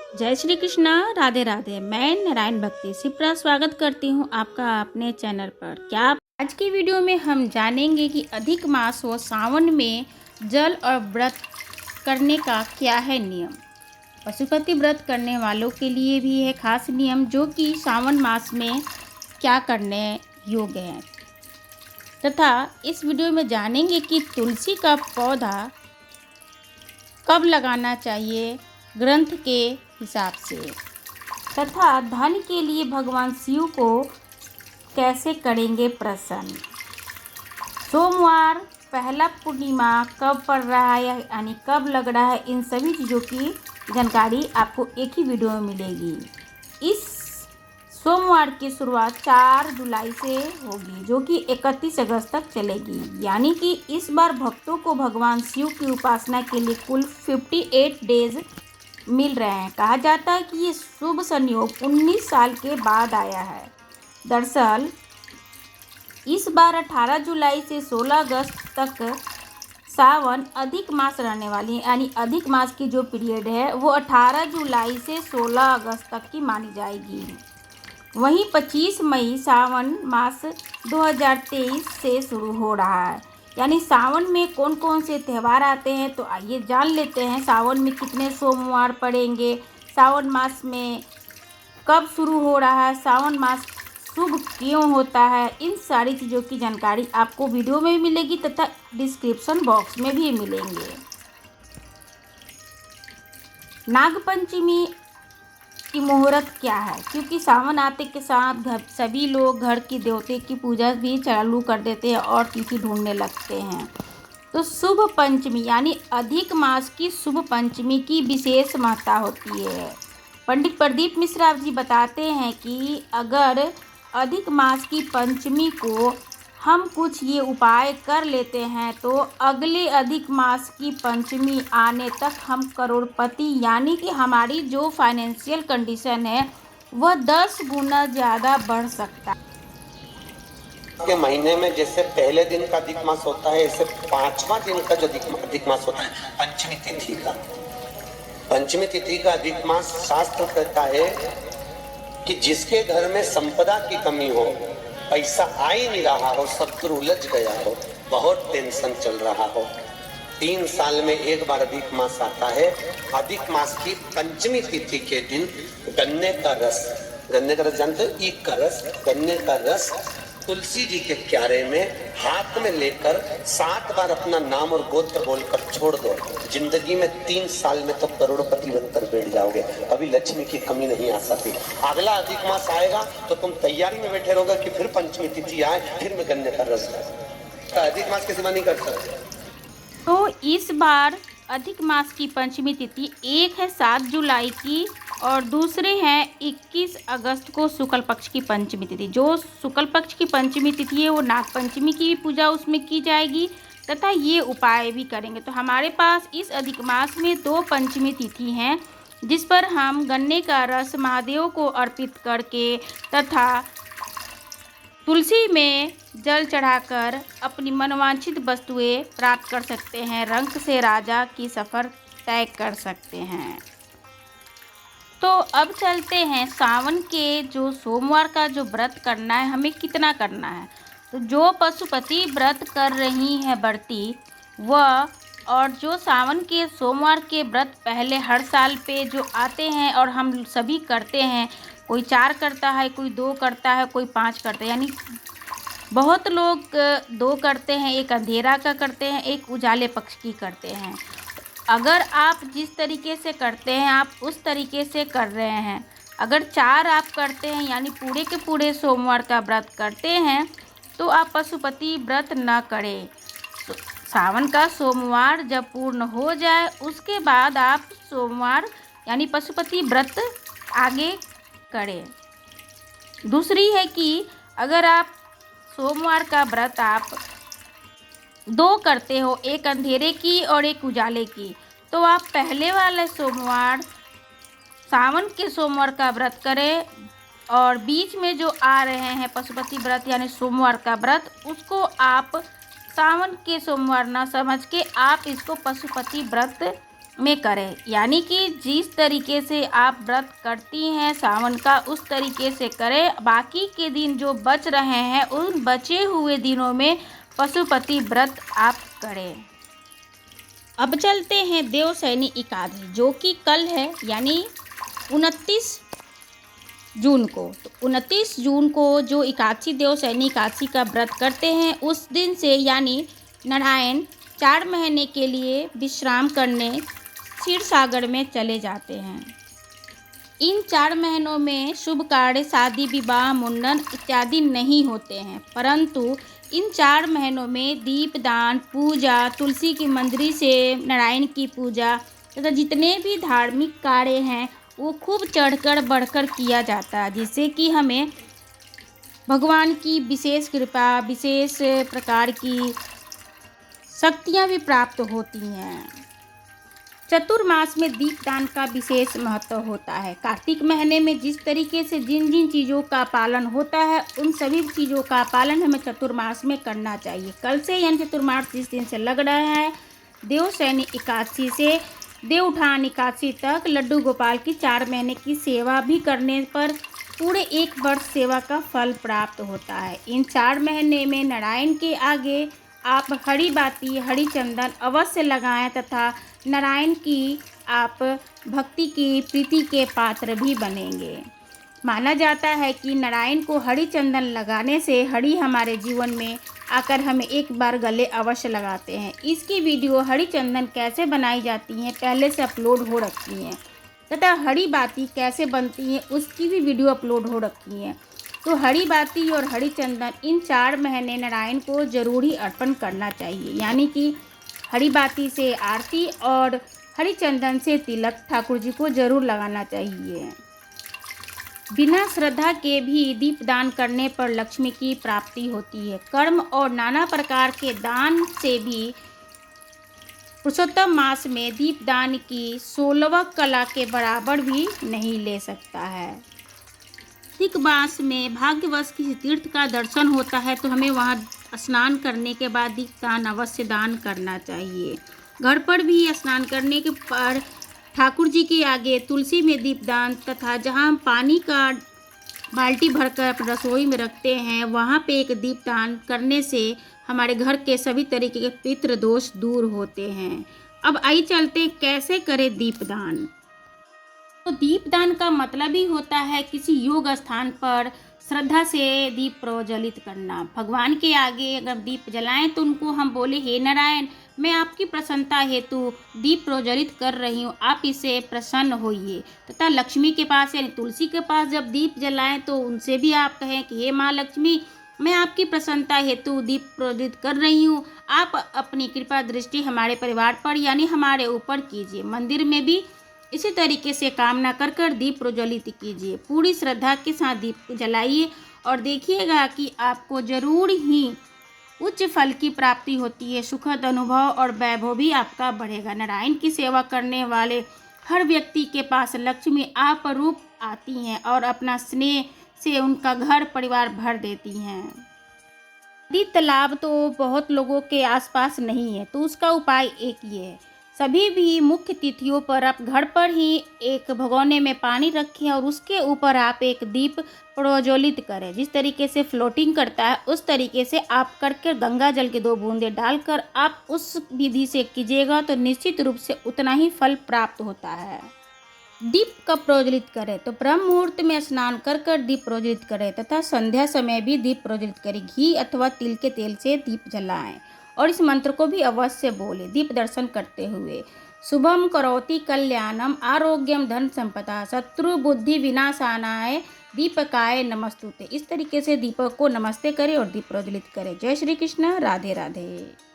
जय श्री कृष्णा, राधे राधे। मैं नारायण भक्ति शिप्रा स्वागत करती हूँ आपका अपने चैनल पर। क्या आज की वीडियो में हम जानेंगे कि अधिक मास व सावन में जल और व्रत करने का क्या है नियम। पशुपति व्रत करने वालों के लिए भी है खास नियम, जो कि सावन मास में क्या करने योग्य है। तथा इस वीडियो में जानेंगे कि तुलसी का पौधा कब लगाना चाहिए ग्रंथ के हिसाब से, तथा धन के लिए भगवान शिव को कैसे करेंगे प्रसन्न। सोमवार, पहला पूर्णिमा कब पड़ रहा है यानी कब लग रहा है, इन सभी चीज़ों की जानकारी आपको एक ही वीडियो में मिलेगी। इस सोमवार की शुरुआत 4 जुलाई से होगी, जो कि 31 अगस्त तक चलेगी। यानी कि इस बार भक्तों को भगवान शिव की उपासना के लिए कुल 58 डेज मिल रहे हैं। कहा जाता है कि ये शुभ संयोग 19 साल के बाद आया है। दरअसल इस बार 18 जुलाई से 16 अगस्त तक सावन अधिक मास रहने वाली है। यानी अधिक मास की जो पीरियड है वो 18 जुलाई से 16 अगस्त तक की मानी जाएगी। वहीं 25 मई सावन मास 2023 से शुरू हो रहा है। यानी सावन में कौन कौन से त्यौहार आते हैं, तो आइए जान लेते हैं सावन में कितने सोमवार पड़ेंगे, सावन मास में कब शुरू हो रहा है, सावन मास शुभ क्यों होता है। इन सारी चीज़ों की जानकारी आपको वीडियो में भी मिलेगी तथा डिस्क्रिप्शन बॉक्स में भी मिलेंगे। नागपंचमी की मुहूर्त क्या है, क्योंकि सावन आते के साथ सभी लोग घर की देवते की पूजा भी चालू कर देते हैं और तिथि ढूंढने लगते हैं। तो शुभ पंचमी यानी अधिक मास की शुभ पंचमी की विशेष महत्ता होती है। पंडित प्रदीप मिश्रा जी बताते हैं कि अगर अधिक मास की पंचमी को हम कुछ ये उपाय कर लेते हैं तो अगले अधिक मास की पंचमी आने तक हम करोड़पति यानी कि हमारी जो फाइनेंशियल कंडीशन है वह 10 गुना ज़्यादा बढ़ सकता है। के महीने में जैसे पहले दिन का अधिक मास होता है, ऐसे 5वां दिन का जो अधिक मास होता है पंचमी तिथि का। पंचमी तिथि का अधिक मास शास्त्र कहता है कि जिसके घर में संपदा की कमी हो, पैसा आ ही नहीं रहा हो, सब कुछ उलझ गया हो, बहुत टेंशन चल रहा हो, 3 साल में एक बार अधिक मास आता है। अधिक मास की पंचमी तिथि के दिन गन्ने का रस जानते हो, ईख का रस, गन्ने का रस तुलसी जी के क्यारे में हाथ में लेकर 7 बार अपना नाम और गोत्र बोलकर छोड़ दो। जिंदगी में 3 साल में तो करोड़पति बनकर बैठ जाओगे, कभी लक्ष्मी की कमी नहीं आ सकती। अगला अधिक मास आएगा तो तुम तैयारी में बैठे रहोगे कि फिर पंचमी तिथि आए, फिर मैं गन्ने का रस दूं। अधिक मास की सेवा नहीं कर सकते। तो इस बार अधिक मास की पंचमी तिथि एक है 7 जुलाई की और दूसरे हैं 21 अगस्त को शुक्ल पक्ष की पंचमी तिथि। जो शुक्ल पक्ष की पंचमी तिथि है वो नाग पंचमी की पूजा उसमें की जाएगी तथा ये उपाय भी करेंगे। तो हमारे पास इस अधिक मास में 2 पंचमी तिथि हैं, जिस पर हम गन्ने का रस महादेव को अर्पित करके तथा तुलसी में जल चढ़ाकर अपनी मनवांछित वस्तुएं प्राप्त कर सकते हैं। रंक से राजा की सफ़र तय कर सकते हैं। तो अब चलते हैं सावन के जो सोमवार का जो व्रत करना है, हमें कितना करना है। तो जो पशुपति व्रत कर रही है व्रती वह, और जो सावन के सोमवार के व्रत पहले हर साल पे जो आते हैं और हम सभी करते हैं, कोई 4 करता है, कोई 2 करता है, कोई 5 करता है। यानी बहुत लोग 2 करते हैं, एक अंधेरा का करते हैं, एक उजाले पक्ष की करते हैं। अगर आप जिस तरीके से करते हैं आप उस तरीके से कर रहे हैं। अगर 4 आप करते हैं यानी पूरे के पूरे सोमवार का व्रत करते हैं तो आप पशुपति व्रत न करें। सावन का सोमवार जब पूर्ण हो जाए उसके बाद आप सोमवार यानी पशुपति व्रत आगे करें। दूसरी है कि अगर आप सोमवार का व्रत आप 2 करते हो, एक अंधेरे की और एक उजाले की, तो आप पहले वाले सोमवार सावन के सोमवार का व्रत करें और बीच में जो आ रहे हैं पशुपति व्रत यानी सोमवार का व्रत, उसको आप सावन के सोमवार ना समझ के आप इसको पशुपति व्रत में करें। यानी कि जिस तरीके से आप व्रत करती हैं सावन का, उस तरीके से करें। बाकी के दिन जो बच रहे हैं, उन बचे हुए दिनों में पशुपति व्रत आप करें। अब चलते हैं देवशयनी एकादशी, जो कि कल है, यानी 29 जून को। तो 29 जून को जो एकादशी, देवशयनी एकादशी का व्रत करते हैं, उस दिन से यानी नारायण 4 महीने के लिए विश्राम करने क्षीर सागर में चले जाते हैं। इन 4 महीनों में शुभ कार्य, शादी, विवाह, मुंडन इत्यादि नहीं होते हैं, परंतु इन 4 महीनों में दीपदान, पूजा, तुलसी की मंजरी से नारायण की पूजा तथा जितने भी धार्मिक कार्य हैं वो खूब चढ़कर बढ़कर किया जाता है, जिससे कि हमें भगवान की विशेष कृपा, विशेष प्रकार की शक्तियाँ भी प्राप्त होती हैं। चतुर्मास में दीपदान का विशेष महत्व होता है। कार्तिक महीने में जिस तरीके से जिन जिन चीज़ों का पालन होता है, उन सभी चीज़ों का पालन हमें चतुर्मास में करना चाहिए। कल से यानी चतुर्मास जिस दिन से लग रहा है, देवशयनी एकादशी से देवउठान एकादशी तक लड्डू गोपाल की 4 महीने की सेवा भी करने पर पूरे 1 वर्ष सेवा का फल प्राप्त होता है। इन 4 महीने में नारायण के आगे आप हरी बाती, हरी चंदन अवश्य लगाएं तथा नारायण की आप भक्ति की प्रीति के पात्र भी बनेंगे। माना जाता है कि नारायण को हरी चंदन लगाने से हरि हमारे जीवन में आकर हमें एक बार गले अवश्य लगाते हैं। इसकी वीडियो हरी चंदन कैसे बनाई जाती हैं पहले से अपलोड हो रखी हैं, तथा हरी बाती कैसे बनती हैं उसकी भी वीडियो अपलोड हो रखी हैं। तो हरी बाती और हरी चंदन इन 4 महीने नारायण को जरूर ही अर्पण करना चाहिए। यानी कि हरी बाती से आरती और हरी चंदन से तिलक ठाकुर जी को जरूर लगाना चाहिए। बिना श्रद्धा के भी दीपदान करने पर लक्ष्मी की प्राप्ति होती है। कर्म और नाना प्रकार के दान से भी पुरुषोत्तम मास में दीपदान की 16वां कला के बराबर भी नहीं ले सकता है। कार्तिक मास में भाग्यवश किसी तीर्थ का दर्शन होता है तो हमें वहां स्नान करने के बाद दीपदान अवश्य दान करना चाहिए। घर पर भी स्नान करने के पर ठाकुर जी के आगे तुलसी में दीपदान तथा जहां हम पानी का बाल्टी भरकर रसोई में रखते हैं, वहां पे एक दीपदान करने से हमारे घर के सभी तरीके के पितृ दोष दूर होते हैं। अब आइए चलते कैसे करें दीपदान। तो दीपदान का मतलब ही होता है किसी योग स्थान पर श्रद्धा से दीप प्रज्वलित करना। भगवान के आगे अगर दीप जलाएं तो उनको हम बोले, हे नारायण, मैं आपकी प्रसन्नता हेतु दीप प्रज्वलित कर रही हूँ, आप इससे प्रसन्न होइए। तथा लक्ष्मी के पास यानी तुलसी के पास जब दीप जलाएं तो उनसे भी आप कहें कि हे माँ लक्ष्मी, मैं आपकी प्रसन्नता हेतु दीप प्रज्वलित कर रही हूँ, आप अपनी कृपा दृष्टि हमारे परिवार पर यानी हमारे ऊपर कीजिए। मंदिर में भी इसी तरीके से कामना कर कर दीप प्रज्वलित कीजिए। पूरी श्रद्धा के साथ दीप जलाइए और देखिएगा कि आपको जरूर ही उच्च फल की प्राप्ति होती है। सुखद अनुभव और वैभव भी आपका बढ़ेगा। नारायण की सेवा करने वाले हर व्यक्ति के पास लक्ष्मी आप रूप आती हैं और अपना स्नेह से उनका घर परिवार भर देती हैं। यदि तालाब तो बहुत लोगों के आसपास नहीं है तो उसका उपाय एक ही है, सभी भी मुख्य तिथियों पर आप घर पर ही एक भगोने में पानी रखें और उसके ऊपर आप एक दीप प्रज्वलित करें। जिस तरीके से फ्लोटिंग करता है उस तरीके से आप करके गंगा जल के 2 बूंदे डालकर आप उस विधि से कीजिएगा तो निश्चित रूप से उतना ही फल प्राप्त होता है। दीप कब प्रज्वलित करें तो ब्रह्म मुहूर्त में स्नान कर कर दीप प्रज्वलित करें तथा संध्या समय भी दीप प्रज्वलित करें। घी अथवा तिल के तेल से दीप जलाएं और इस मंत्र को भी अवश्य बोले दीप दर्शन करते हुए। शुभम करोति कल्याणम आरोग्यम धन संपदा शत्रु बुद्धि विनाशानाय दीपकाय नमस्तुते। इस तरीके से दीपक को नमस्ते करें और दीप प्रज्वलित करें। जय श्री कृष्ण, राधे राधे।